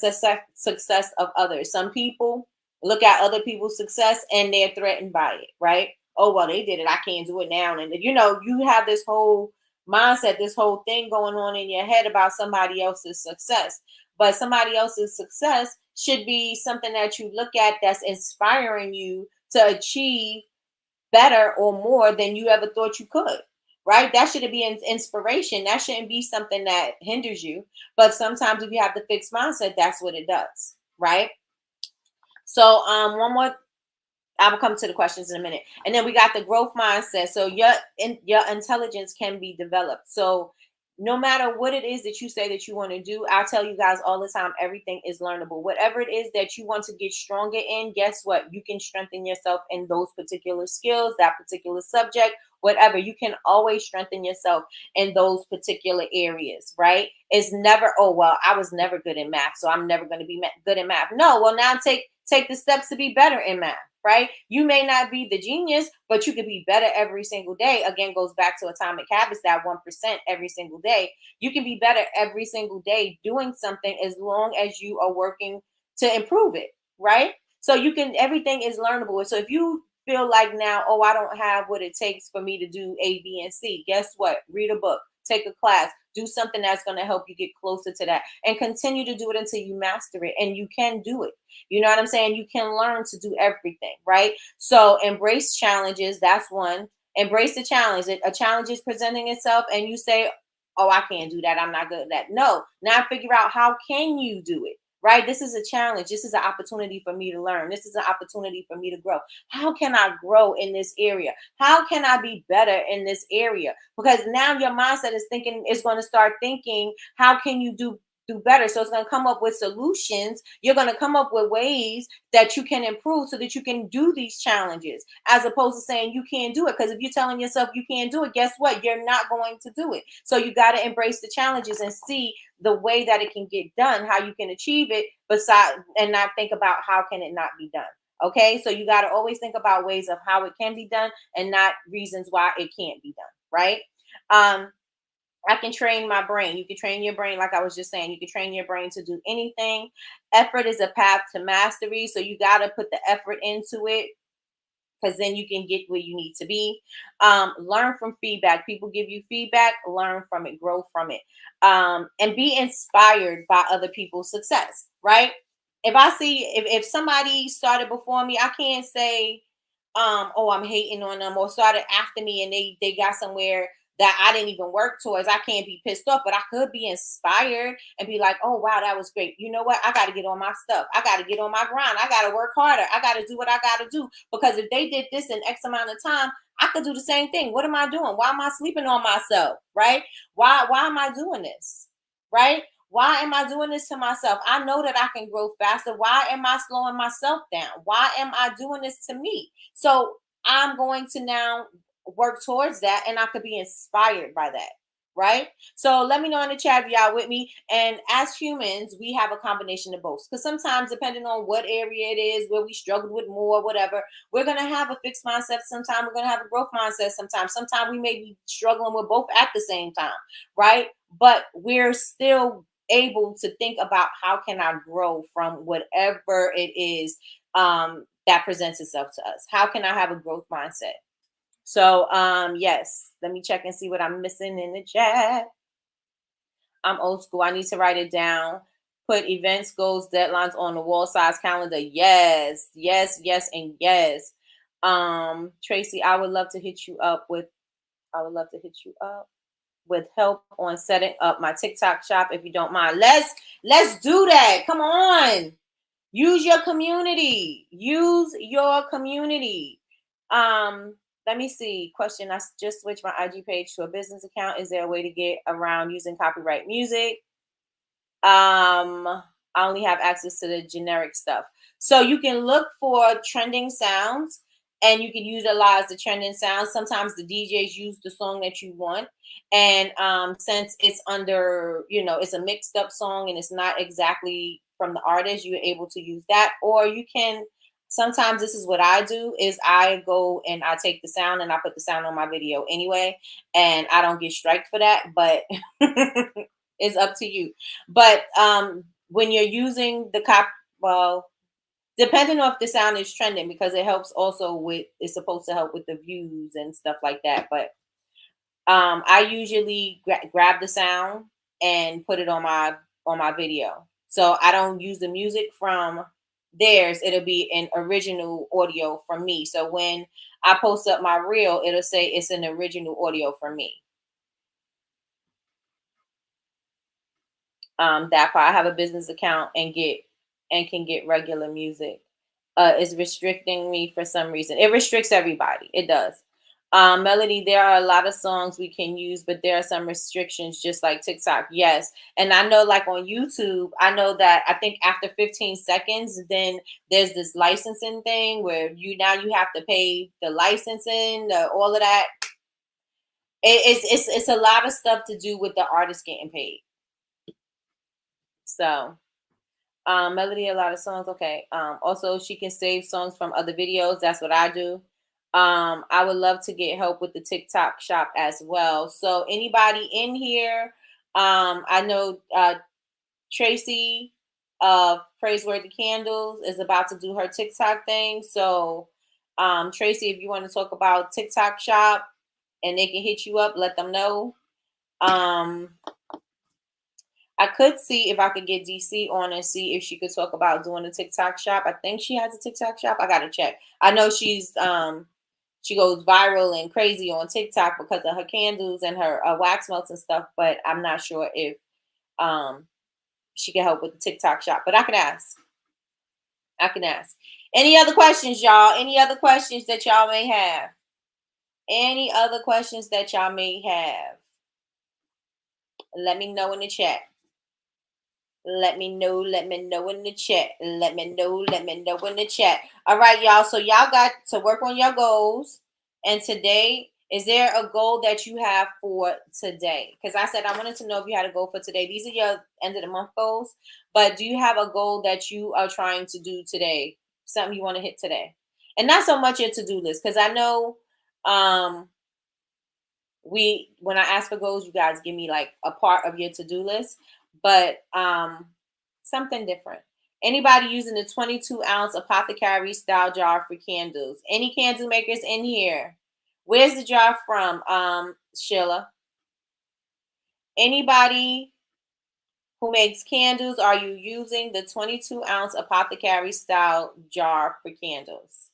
success of others. Some people look at other people's success and they're threatened by it, right? Oh, well, they did it. I can't do it now. And, you have this whole mindset, this whole thing going on in your head about somebody else's success. But somebody else's success should be something that you look at that's inspiring you to achieve better or more than you ever thought you could, right? That should be an inspiration. That shouldn't be something that hinders you. But sometimes if you have the fixed mindset, that's what it does, right? So one more, I will come to the questions in a minute. And then we got the growth mindset. So your intelligence can be developed. So no matter what it is that you say that you want to do, I tell you guys all the time, everything is learnable. Whatever it is that you want to get stronger in, guess what? You can strengthen yourself in those particular skills, that particular subject, whatever. You can always strengthen yourself in those particular areas, right? It's never, oh, well, I was never good in math, so I'm never going to be good in math. No, well, now take the steps to be better in math, right? You may not be the genius, but you could be better every single day. Again, goes back to atomic habits, that 1% every single day. You can be better every single day doing something as long as you are working to improve it, right? So you can, everything is learnable. So if you feel like now, oh, I don't have what it takes for me to do A, B, and C, guess what? Read a book, take a class, do something that's going to help you get closer to that, and continue to do it until you master it. And you can do it. You know what I'm saying? You can learn to do everything, right? So embrace challenges. That's one. Embrace the challenge. A challenge is presenting itself, and you say, oh, I can't do that. I'm not good at that. No. Now figure out how can you do it, right? This is a challenge. This is an opportunity for me to learn. This is an opportunity for me to grow. How can I grow in this area? How can I be better in this area? Because now your mindset is going to start thinking, how can you do better? So it's going to come up with solutions. You're going to come up with ways that you can improve so that you can do these challenges, as opposed to saying you can't do it. Because if you're telling yourself you can't do it, guess what? You're not going to do it. So you got to embrace the challenges and see the way that it can get done, how you can achieve it, beside, and not think about how can it not be done. Okay, so you got to always think about ways of how it can be done and not reasons why it can't be done, right? I can train my brain. You can train your brain, like I was just saying. You can train your brain to do anything. Effort is a path to mastery, so you got to put the effort into it, because then you can get where you need to be. Learn from feedback. People give you feedback, learn from it, grow from it, and be inspired by other people's success, right? If I see, if somebody started before me, I can't say, oh, I'm hating on them, or started after me and they got somewhere that I didn't even work towards. I can't be pissed off, but I could be inspired and be like, oh wow, that was great. You know what? I got to get on my stuff. I got to get on my grind. I got to work harder. I got to do what I got to do, because if they did this in X amount of time, I could do the same thing. What am I doing? Why am I sleeping on myself? Right? Why am I doing this? Right? Why am I doing this to myself? I know that I can grow faster. Why am I slowing myself down? Why am I doing this to me? So I'm going to now work towards that, and I could be inspired by that. Right? So let me know in the chat if y'all with me. And as humans, we have a combination of both. Because sometimes, depending on what area it is, where we struggled with more, whatever, we're going to have a fixed mindset. Sometimes we're going to have a growth mindset. Sometimes we may be struggling with both at the same time. Right? But we're still able to think about how can I grow from whatever it is that presents itself to us. How can I have a growth mindset? So yes, let me check and see what I'm missing in the chat. I'm old school. I need to write it down. Put events, goals, deadlines on the wall size calendar. Yes, yes, yes, and yes. Tracy, I would love to hit you up with help on setting up my TikTok shop if you don't mind. Let's do that. Come on. Use your community. Use your community. Let me see. Question. I just switched my IG page to a business account. Is there a way to get around using copyright music? I only have access to the generic stuff. So you can look for trending sounds and you can utilize the trending sounds. Sometimes the DJs use the song that you want. And since it's under, it's a mixed up song and it's not exactly from the artist, you're able to use that. Or you can, sometimes this is what I do, is I go and I take the sound and I put the sound on my video anyway. And I don't get striked for that, but it's up to you. But when you're using the depending on if the sound is trending, because it helps also with, it's supposed to help with the views and stuff like that. But I usually grab the sound and put it on my video. So I don't use the music from theirs. It'll be an original audio from me. So when I post up my reel, it'll say it's an original audio from me. That part. I have a business account and can get regular music. It's restricting me for some reason. It restricts everybody. It does. Melody, there are a lot of songs we can use, but there are some restrictions, just like TikTok. Yes. And I know, like on YouTube, I know that I think after 15 seconds, then there's this licensing thing where you have to pay the licensing, all of that. It's a lot of stuff to do with the artist getting paid. So Melody, a lot of songs. Okay. Also, she can save songs from other videos. That's what I do. I would love to get help with the TikTok shop as well. So anybody in here, I know Tracy Praiseworthy Candles is about to do her TikTok thing. So Tracy, if you want to talk about TikTok shop and they can hit you up, let them know. Um, I could see if I could get DC on and see if she could talk about doing a TikTok shop. I think she has a TikTok shop. I gotta check. I know she goes viral and crazy on TikTok because of her candles and her wax melts and stuff, but I'm not sure if um she can help with the TikTok shop. But I can ask. I can ask. Any other questions, y'all? Any other questions that y'all may have? Any other questions that y'all may have? Let me know in the chat. Let me know in the chat. Let me know in the chat. All right, y'all. So y'all got to work on your goals. And today, is there a goal that you have for today? Because I said I wanted to know if you had a goal for today. These are your end of the month goals. But do you have a goal that you are trying to do today? Something you want to hit today? And not so much your to-do list. Because I know when I ask for goals, you guys give me like a part of your to-do list, but something different. Anybody using the 22-ounce apothecary style jar for candles? Any candle makers in here? Where's the jar from, Sheila? Anybody who makes candles, are you using the 22-ounce apothecary style jar for candles?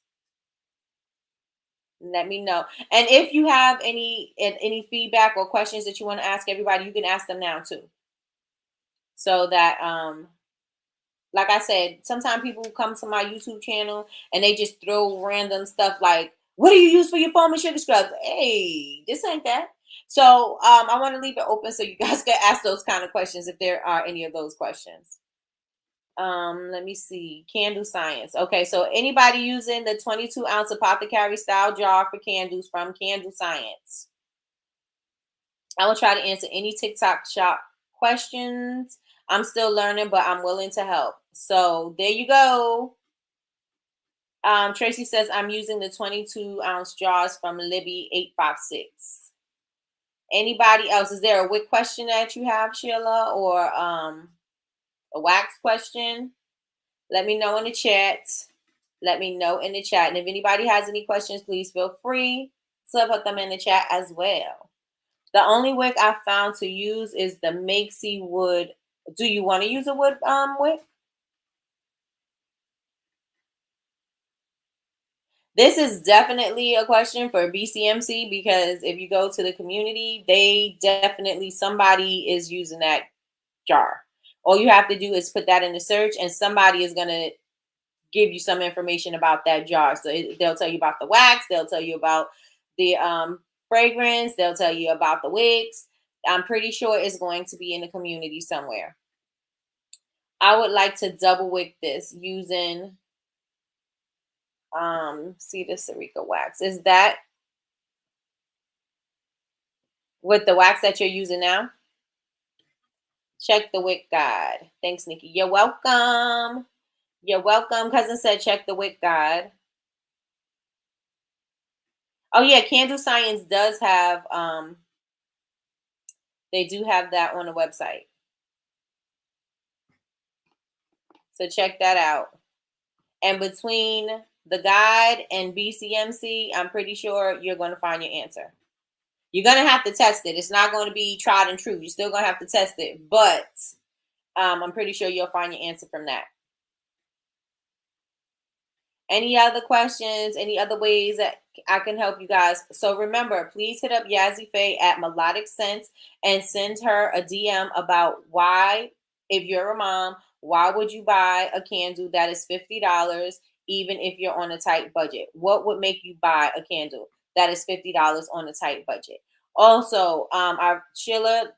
Let me know. And if you have any feedback or questions that you want to ask everybody, you can ask them now too. So that like I said, sometimes people come to my YouTube channel and they just throw random stuff like, what do you use for your foam and sugar scrubs? Hey, this ain't that. So I want to leave it open so you guys can ask those kind of questions if there are any of those questions. Let me see. Candle science. Okay, so anybody using the 22-ounce apothecary style jar for candles from Candle Science? I will try to answer any TikTok shop questions. I'm still learning, but I'm willing to help. So there you go. Tracy says I'm using the 22-ounce jars from Libby 856. Anybody else? Is there a wick question that you have, Sheila, or a wax question? Let me know in the chat. Let me know in the chat. And if anybody has any questions, please feel free to put them in the chat as well. The only wick I found to use is the Makesy wood. Do you want to use a wood wick? This is definitely a question for BCMC because if you go to the community, somebody is using that jar. All you have to do is put that in the search and somebody is going to give you some information about that jar. So they'll tell you about the wax, they'll tell you about the fragrance, they'll tell you about the wicks. I'm pretty sure it's going to be in the community somewhere. I would like to double wick this using Cedar Sarica wax. Is that with the wax that you're using now? Check the wick guide. Thanks, Nikki. You're welcome. You're welcome. Cousin said check the wick guide. Oh yeah, Candle Science does have they do have that on the website. So check that out. And between the guide and BCMC, I'm pretty sure you're going to find your answer. You're going to have to test it. It's not going to be tried and true. You're still going to have to test it. But I'm pretty sure you'll find your answer from that. Any other questions? Any other ways that I can help you guys? So remember, please hit up Yazzie Faye at Melodic Sense and send her a DM about why, if you're a mom, why would you buy a candle that is $50 even if you're on a tight budget? What would make you buy a candle that is $50 on a tight budget? Also, our Sheila,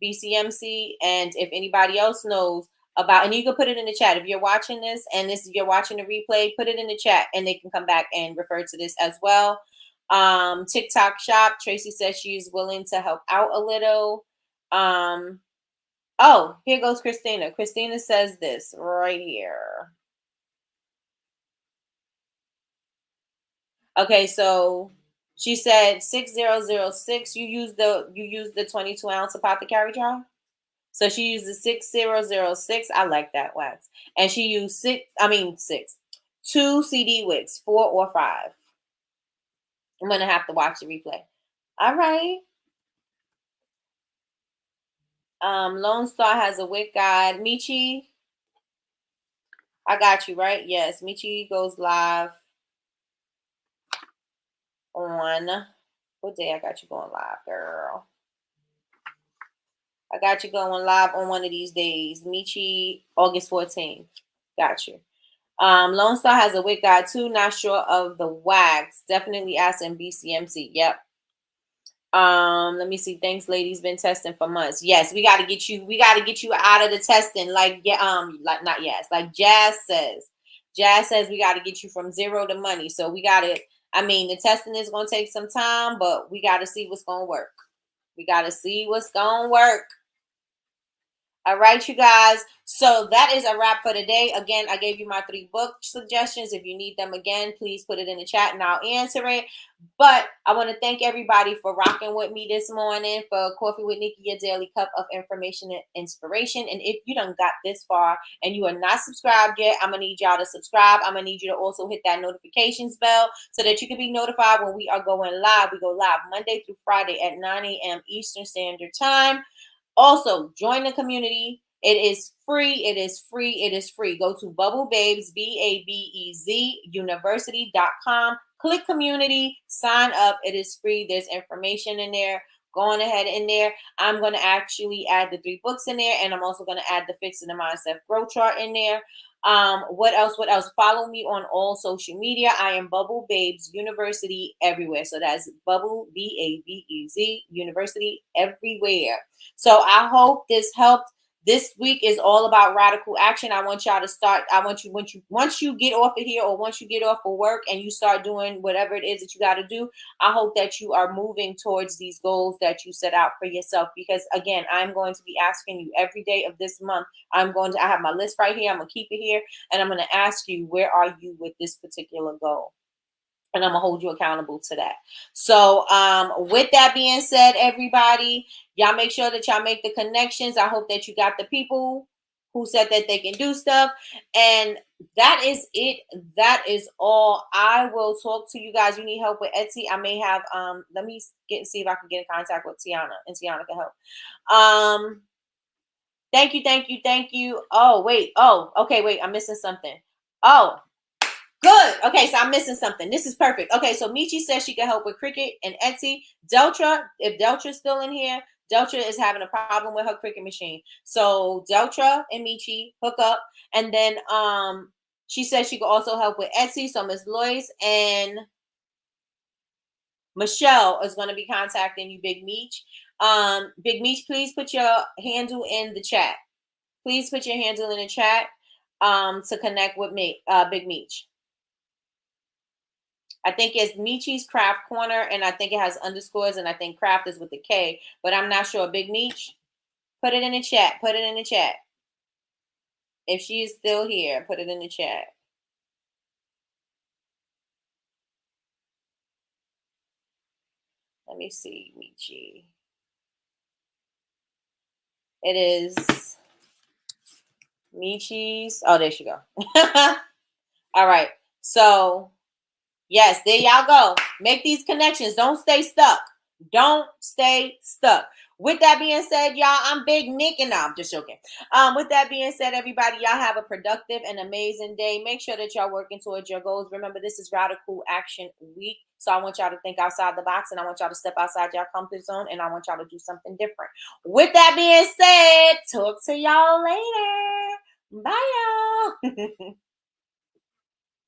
BCMC, and if anybody else knows about, and you can put it in the chat if you're watching this and you're watching the replay, put it in the chat and they can come back and refer to this as well. TikTok shop, Tracy says she's willing to help out a little. Oh, here goes Christina. Christina says this right here. Okay, so she said 6006. You use the 22-ounce apothecary jar. So she used the 6006. I like that wax. And she used two CD wicks, 4 or 5. I'm gonna have to watch the replay. All right. Lone Star has a wick guide. Michi, I got you, right? Yes. Michi goes live on what day I got you going live, girl? I got you going live on one of these days. Michi, August 14th. Got you. Lone Star has a wick guide too. Not sure of the wax. Definitely ask in BCMC. Yep. Let me see. Thanks, ladies. Been testing for months. Yes, we gotta get you. We gotta get you out of the testing. Like like not yes. Like Jazz says. Jazz says we gotta get you from zero to money. So we gotta. I mean, the testing is gonna take some time, but we gotta see what's gonna work. We gotta see what's gonna work. All right, you guys. So that is a wrap for today. Again, I gave you my 3 book suggestions. If you need them again, please put it in the chat and I'll answer it. But I want to thank everybody for rocking with me this morning for Coffee with Nikki, your daily cup of information and inspiration. And if you done got this far and you are not subscribed yet, I'm going to need y'all to subscribe. I'm going to need you to also hit that notifications bell so that you can be notified when we are going live. We go live Monday through Friday at 9 a.m. Eastern Standard Time. Also, join the community. It is free. It is free. It is free. Go to Bubble Babes, BABEZ, University.com. Click community. Sign up. It is free. There's information in there. Go on ahead in there. I'm going to actually add the 3 books in there. And I'm also going to add the Fixing the Mindset Growth Chart in there. What else? Follow me on all social media. I am Bubble Babes University everywhere. So that's Bubble, BABEZ, University everywhere. So I hope this helped. This week is all about radical action. I want y'all to start. I want you, once you get off of here or once you get off of work and you start doing whatever it is that you got to do, I hope that you are moving towards these goals that you set out for yourself. Because again, I'm going to be asking you every day of this month. I have my list right here. I'm going to keep it here. And I'm going to ask you, where are you with this particular goal? And I'm going to hold you accountable to that. So with that being said, everybody, y'all make sure that y'all make the connections. I hope that you got the people who said that they can do stuff. And that is it. That is all. I will talk to you guys. You need help with Etsy. I may have, let me see if I can get in contact with Tiana, and Tiana can help. Thank you, thank you, thank you. Oh, wait. Oh, okay, wait. I'm missing something. Oh, good. Okay, so I'm missing something. This is perfect. Okay, so Michi says she can help with Cricut and Etsy. Deltra, if Deltra's still in here, Deltra is having a problem with her Cricut machine. So Deltra and Michi hook up. And then she says she can also help with Etsy. So Miss Lois and Michelle is going to be contacting you, Big Meech. Big Meech, please put your handle in the chat. Please put your handle in the chat to connect with me, Big Meech. I think it's Michi's Craft Corner, and I think it has underscores, and I think craft is with the K, but I'm not sure. Big Meech, put it in the chat. Put it in the chat. If she is still here, put it in the chat. Let me see, Michi. It is Michi's. Oh, there she go. All right. So, yes, there y'all go. Make these connections. Don't stay stuck. Don't stay stuck. With that being said, y'all, I'm Big Nick, and no, I'm just joking. With that being said, everybody, y'all have a productive and amazing day. Make sure that y'all working towards your goals. Remember, this is Radical Action Week, so I want y'all to think outside the box, and I want y'all to step outside your comfort zone, and I want y'all to do something different. With that being said, talk to y'all later. Bye, y'all.